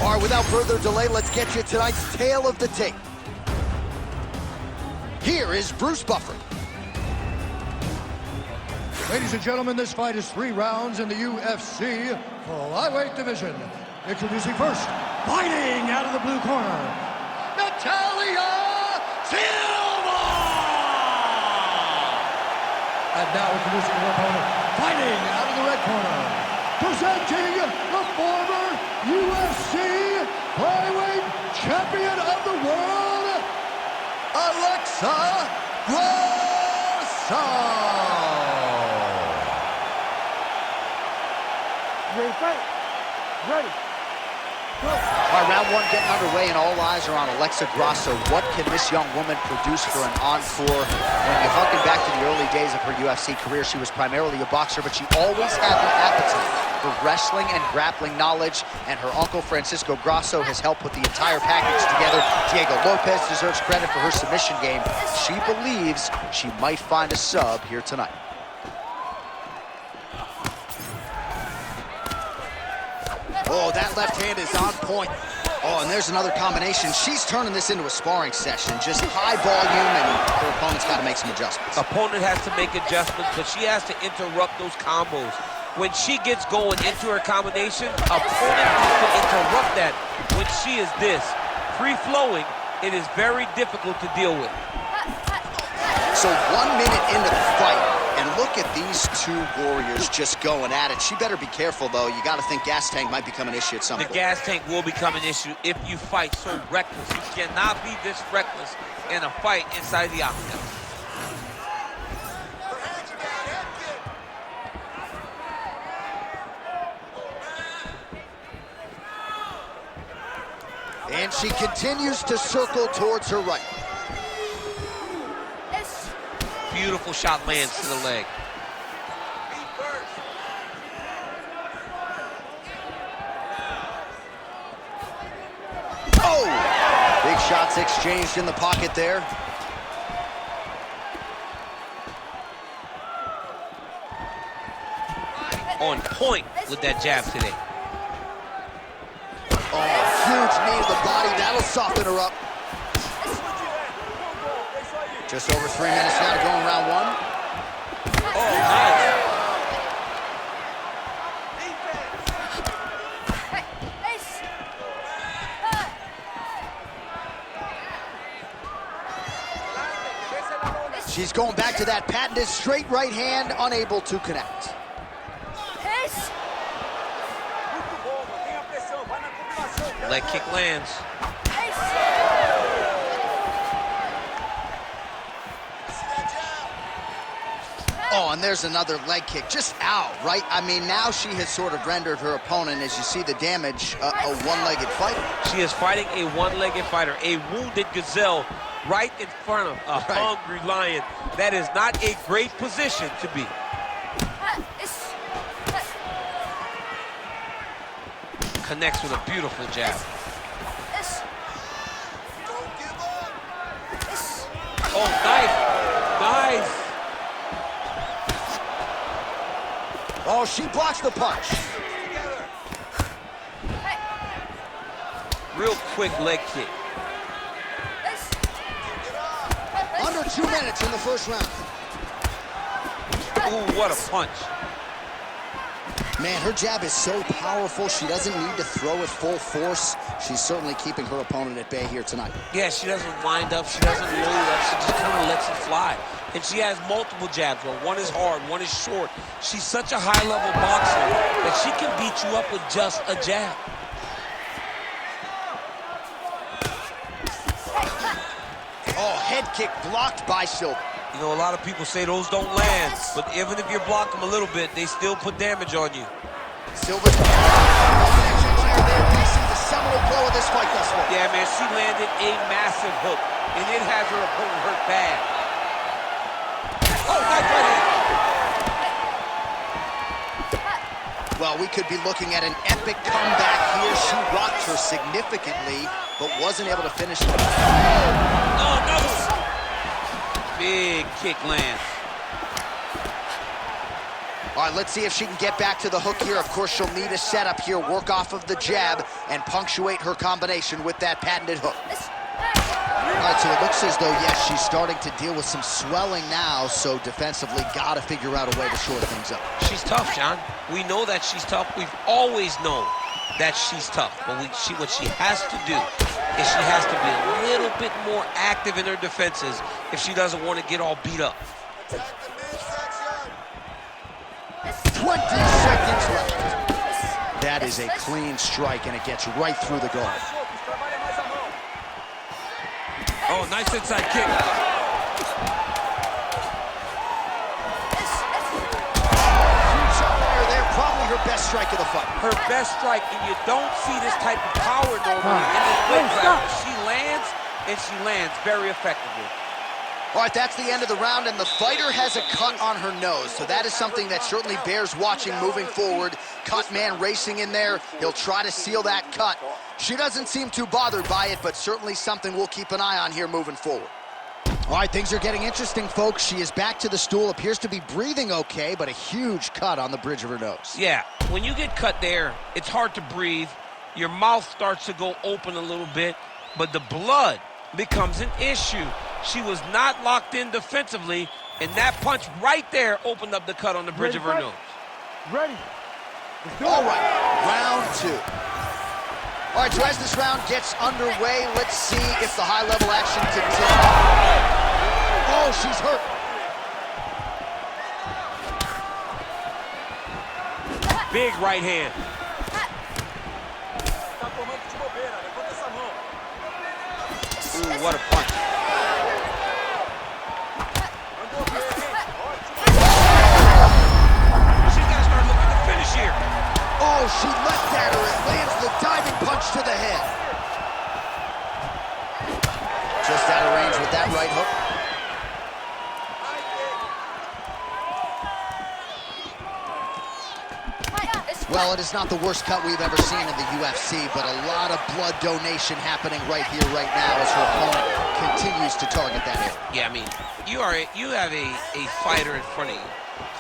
All right, without further delay, let's get you tonight's tale of the tape. Here is Bruce Buffer. Ladies and gentlemen, this fight is 3 rounds in the UFC flyweight division. Introducing first, fighting out of the blue corner, Natalia Silva! And now introducing her opponent, fighting out of the red corner, presenting the former UFC flyweight champion of the world, Grasso! Ready, fight. Ready. Go. All right, round 1 getting underway, and all eyes are on Alexa Grasso. What can this young woman produce for an encore? When you harken back to the early days of her UFC career, she was primarily a boxer, but she always had the appetite for wrestling and grappling knowledge, and her uncle, Francisco Grasso, has helped put the entire package together. Diego Lopez deserves credit for her submission game. She believes she might find a sub here tonight. Oh, that left hand is on point. Oh, and there's another combination. She's turning this into a sparring session. Just high volume, and her opponent's got to make some adjustments. Opponent has to make adjustments, but she has to interrupt those combos. When she gets going into her combination, opponent has to interrupt that. When she is this free-flowing, it is very difficult to deal with. So 1 minute into the fight, and look at these two warriors just going at it. She better be careful, though. You got to think gas tank might become an issue at some point. The gas tank will become an issue if you fight so reckless. You cannot be this reckless in a fight inside the octagon. And she continues to circle towards her right. Beautiful shot lands to the leg. Oh! Big shots exchanged in the pocket there. On point with that jab today. Oh, huge knee to the body. That'll soften her up. Just over 3 minutes now to go in round 1. Oh, nice. She's going back to that patented straight right hand, unable to connect. Leg kick lands. Oh, and there's another leg kick, just out, right? I mean, now she has sort of rendered her opponent, as you see the damage, a one-legged fighter. She is fighting a one-legged fighter, a wounded gazelle right in front of a hungry lion. That is not a great position to be. Connects with a beautiful jab. Oh, nice, nice. Oh, she blocks the punch. Real quick leg kick. Under 2 minutes in the first round. Ooh, what a punch. Man, her jab is so powerful, she doesn't need to throw it full force. She's certainly keeping her opponent at bay here tonight. Yeah, she doesn't wind up, she doesn't load up, she just kind of lets it fly. And she has multiple jabs, where one is hard, one is short. She's such a high-level boxer that she can beat you up with just a jab. Oh, head kick blocked by Silva. You know, a lot of people say those don't land, but even if you block them a little bit, they still put damage on you. Silva's facing the seminal blow of this fight thus far. Yeah, man, she landed a massive hook, and it has her opponent hurt bad. Oh, nice right hand. Well, we could be looking at an epic comeback here. She rocked her significantly, but wasn't able to finish it. Oh, no! Big kick lands. All right, let's see if she can get back to the hook here. Of course, she'll need a setup here, work off of the jab, and punctuate her combination with that patented hook. All right, so it looks as though, yes, she's starting to deal with some swelling now, so defensively, got to figure out a way to shore things up. She's tough, John. We know that she's tough. We've always known that she's tough, but what she has to do is she has to be a little bit more active in her defenses if she doesn't want to get all beat up. 20 seconds left. That is a clean strike, and it gets right through the guard. Oh, nice inside kick. There, probably her best strike of the fight. Her best strike, and you don't see this type of power normally in this weight class. She lands, and she lands very effectively. All right, that's the end of the round, and the fighter has a cut on her nose, so that is something that certainly bears watching moving forward. Cut man racing in there. He'll try to seal that cut. She doesn't seem too bothered by it, but certainly something we'll keep an eye on here moving forward. All right, things are getting interesting, folks. She is back to the stool, appears to be breathing okay, but a huge cut on the bridge of her nose. Yeah, when you get cut there, it's hard to breathe. Your mouth starts to go open a little bit, but the blood becomes an issue. She was not locked in defensively, and that punch right there opened up the cut on the bridge of her nose. Ready. All right, round two. All right, so as this round gets underway, let's see if the high-level action continues. Oh, she's hurt. Big right hand. Ooh, what a punch. She's got to start looking to finish here. Oh, she leapt at her and lands the diving punch to the head. Just out of range with that right hook. Well, it is not the worst cut we've ever seen in the UFC, but a lot of blood donation happening right here, right now, as her opponent continues to target that area. Yeah, I mean, you have a fighter in front of you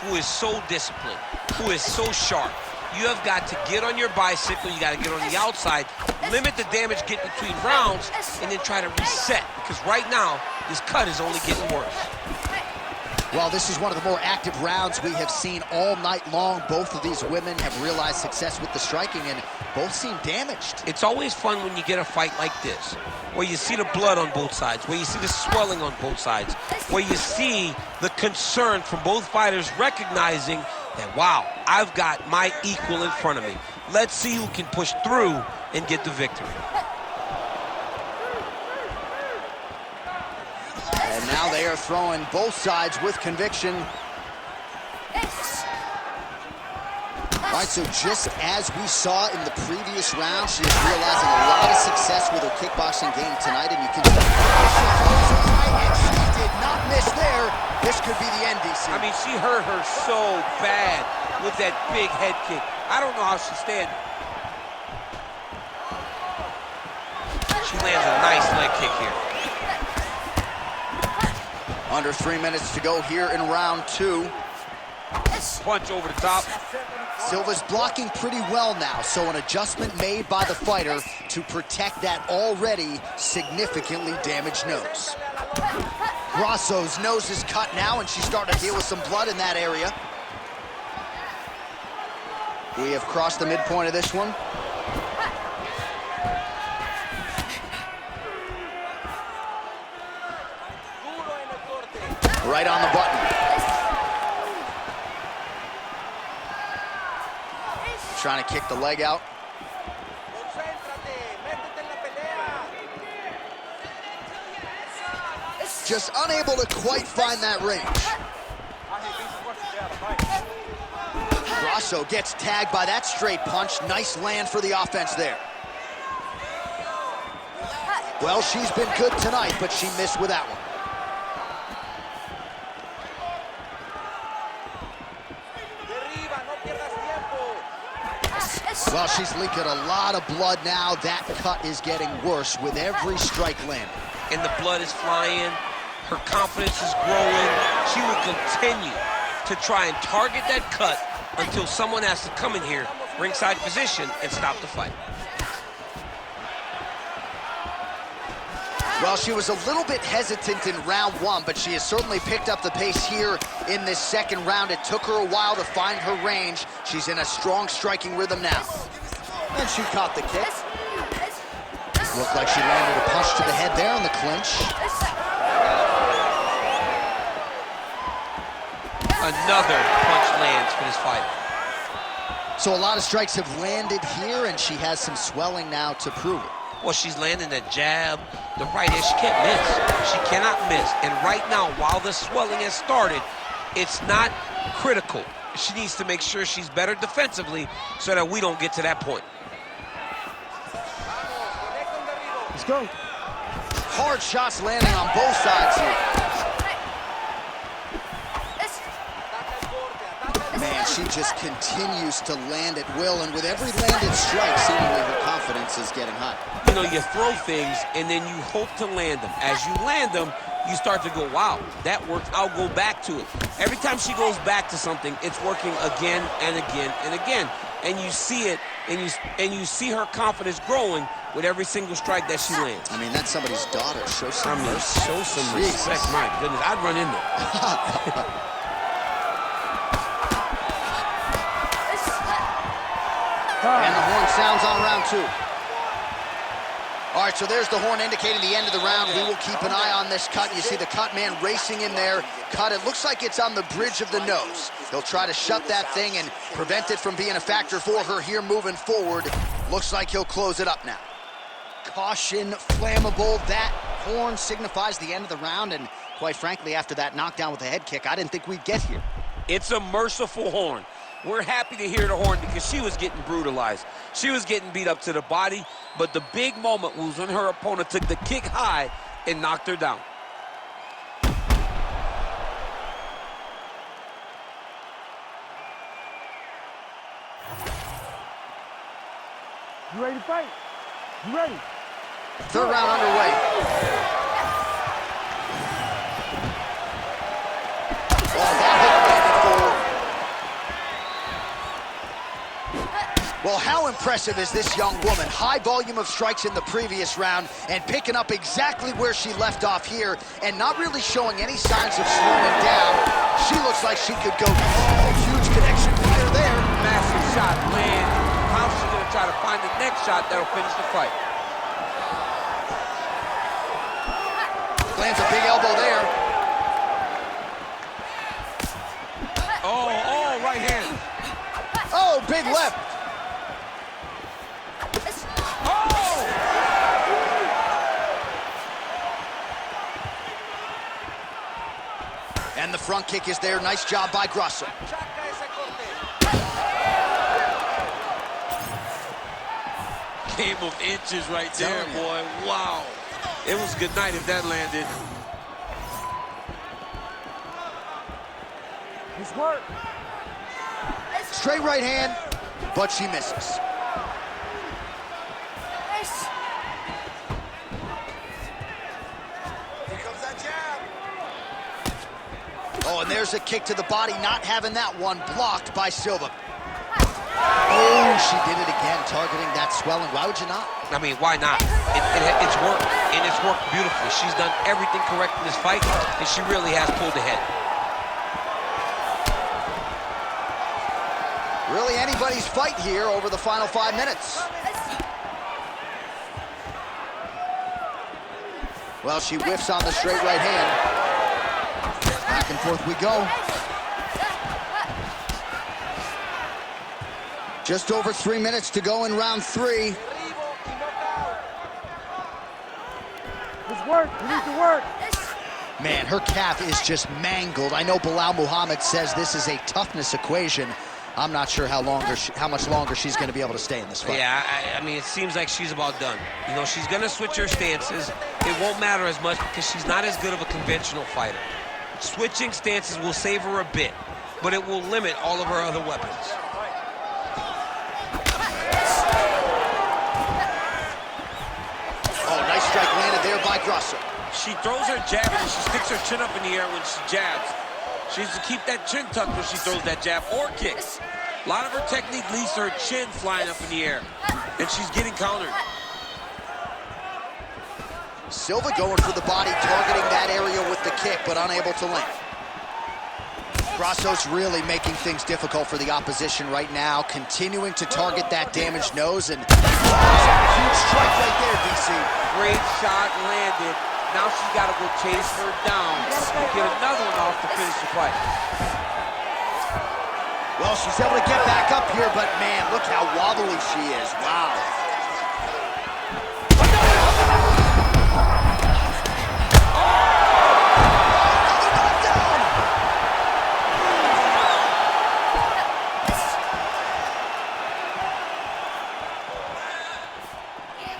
who is so disciplined, who is so sharp. You have got to get on your bicycle, you got to get on the outside, limit the damage, get between rounds, and then try to reset, because right now, this cut is only getting worse. Well, this is one of the more active rounds we have seen all night long. Both of these women have realized success with the striking, and both seem damaged. It's always fun when you get a fight like this, where you see the blood on both sides, where you see the swelling on both sides, where you see the concern from both fighters recognizing that, wow, I've got my equal in front of me. Let's see who can push through and get the victory. And now they are throwing both sides with conviction. All right, so just as we saw in the previous round, she is realizing a lot of success with her kickboxing game tonight, and you can see and she did not miss there. This could be the end, DC. I mean, she hurt her so bad with that big head kick. I don't know how she's standing. She lands a nice leg kick here. Under 3 minutes to go here in round two. Punch over the top. Silva's blocking pretty well now, so an adjustment made by the fighter to protect that already significantly damaged nose. Grasso's nose is cut now, and she's starting to deal with some blood in that area. We have crossed the midpoint of this one. Right on the button. Trying to kick the leg out. Just unable to quite find that range. Grasso gets tagged by that straight punch. Nice land for the offense there. Well, she's been good tonight, but she missed with that one. Well, she's leaking a lot of blood now. That cut is getting worse with every strike landing. And the blood is flying. Her confidence is growing. She will continue to to try and target that cut until someone has to come in here, ringside position, and stop the fight. Well, she was a little bit hesitant in round one, but she has certainly picked up the pace here in this second round. It took her a while to find her range. She's in a strong striking rhythm now. And she caught the kick. Looked like she landed a punch to the head there in the clinch. Another punch lands for this fight. So a lot of strikes have landed here, and she has some swelling now to prove it. Well, she's landing the jab, the right hand. She can't miss. She cannot miss. And right now, while the swelling has started, it's not critical. She needs to make sure she's better defensively so that we don't get to that point. Let's go. Hard shots landing on both sides here. Man, she just continues to land at will, and with every landed strike, seemingly her confidence is getting high. You know, you throw things, and then you hope to land them. As you land them, you start to go, wow, that worked, I'll go back to it. Every time she goes back to something, it's working again and again and again. And you see it, and you see her confidence growing with every single strike that she lands. I mean, that's somebody's daughter. Show some mercy. Show some respect. My goodness, I'd run in there. And the horn sounds on round two. All right, so there's the horn indicating the end of the round. We will keep an eye on this cut. You see the cut man racing in there. Cut, it looks like it's on the bridge of the nose. He'll try to shut that thing and prevent it from being a factor for her here moving forward. Looks like he'll close it up now. Caution, flammable. That horn signifies the end of the round, and quite frankly, after that knockdown with the head kick, I didn't think we'd get here. It's a merciful horn. We're happy to hear the horn because she was getting brutalized. She was getting beat up to the body, but the big moment was when her opponent took the kick high and knocked her down. You ready to fight? You ready? Third round underway. Well, how impressive is this young woman? High volume of strikes in the previous round and picking up exactly where she left off here and not really showing any signs of slowing down. She looks like she could go huge connection here there. Massive shot, man. How's she gonna try to find the next shot that'll finish the fight? Lands a big elbow there. Oh, right hand. Oh, big left. And the front kick is there. Nice job by Grasso. Game of inches right there, boy. Wow. It was good night if that landed. Nice work. Straight right hand, but she misses. Oh, and there's a kick to the body, not having that one, blocked by Silva. Oh, she did it again, targeting that swelling. Why would you not? I mean, why not? It's worked, and it's worked beautifully. She's done everything correct in this fight, and she really has pulled ahead. Really anybody's fight here over the final 5 minutes. Well, she whiffs on the straight right hand. Back and forth we go. Just over 3 minutes to go in round 3. Let's work. We need to work. Man, her calf is just mangled. I know Bilal Muhammad says this is a toughness equation. I'm not sure how much longer she's going to be able to stay in this fight. Yeah, I mean, it seems like she's about done. You know, she's going to switch her stances. It won't matter as much because she's not as good of a conventional fighter. Switching stances will save her a bit, but it will limit all of her other weapons. Oh, nice strike landed there by Grasso. She throws her jab and she sticks her chin up in the air when she jabs. She needs to keep that chin tucked when she throws that jab or kicks. A lot of her technique leads to her chin flying up in the air, and she's getting countered. Silva going for the body, targeting that area with the kick, but unable to land. Grasso's really making things difficult for the opposition right now, continuing to target that damaged nose, and huge strike right there, DC. Great shot landed. Now she's got to go chase her down and get another one off to finish the fight. Well, she's able to get back up here, but man, look how wobbly she is. Wow.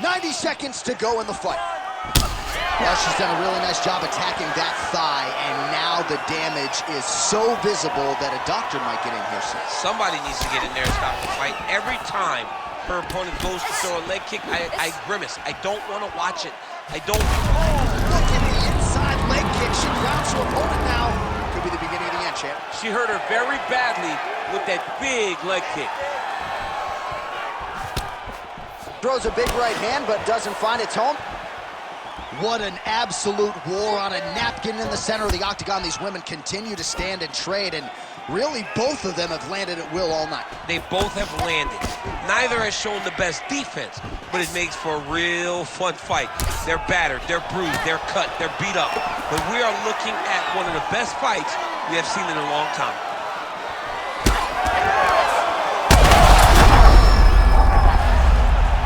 90 seconds to go in the fight. Well, she's done a really nice job attacking that thigh, and now the damage is so visible that a doctor might get in here soon. Somebody needs to get in there and stop the fight. Every time her opponent goes to throw a leg kick, I grimace. I don't want to watch it. I don't. Oh, look at the inside leg kick. She grounds her opponent now. Could be the beginning of the end, champ. She hurt her very badly with that big leg kick. Throws a big right hand, but doesn't find its home. What an absolute war on a napkin in the center of the octagon. These women continue to stand and trade, and really both of them have landed at will all night. They both have landed. Neither has shown the best defense, but it makes for a real fun fight. They're battered, they're bruised, they're cut, they're beat up. But we are looking at one of the best fights we have seen in a long time.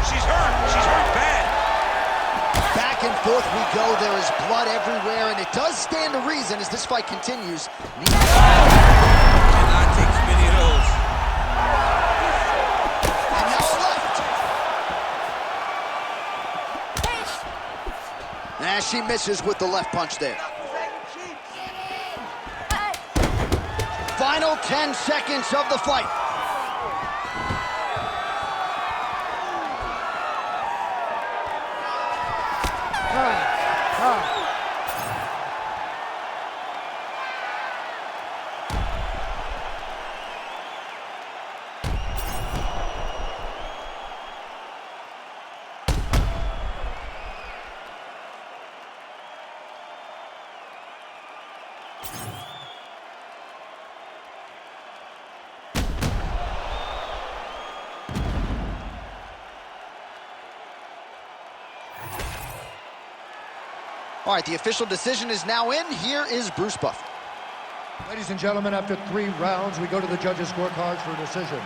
She's hurt bad. Back and forth we go. There is blood everywhere, and it does stand to reason as this fight continues. Cannot take too many of those. And now left. Nah, she misses with the left punch there. Final 10 seconds of the fight. All right, the official decision is now in. Here is Bruce Buffer. Ladies and gentlemen, after 3 rounds, we go to the judges' scorecards for a decision.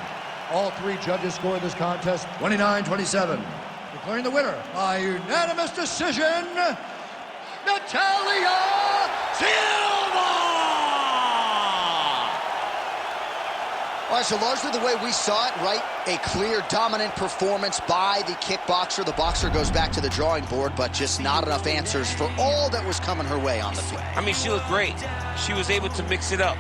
All 3 judges scored this contest 29-27. Declaring the winner by unanimous decision, Natalia Silva! All right, so largely the way we saw it, right? A clear, dominant performance by the kickboxer. The boxer goes back to the drawing board, but just not enough answers for all that was coming her way on the field. I mean, she looked great. She was able to mix it up.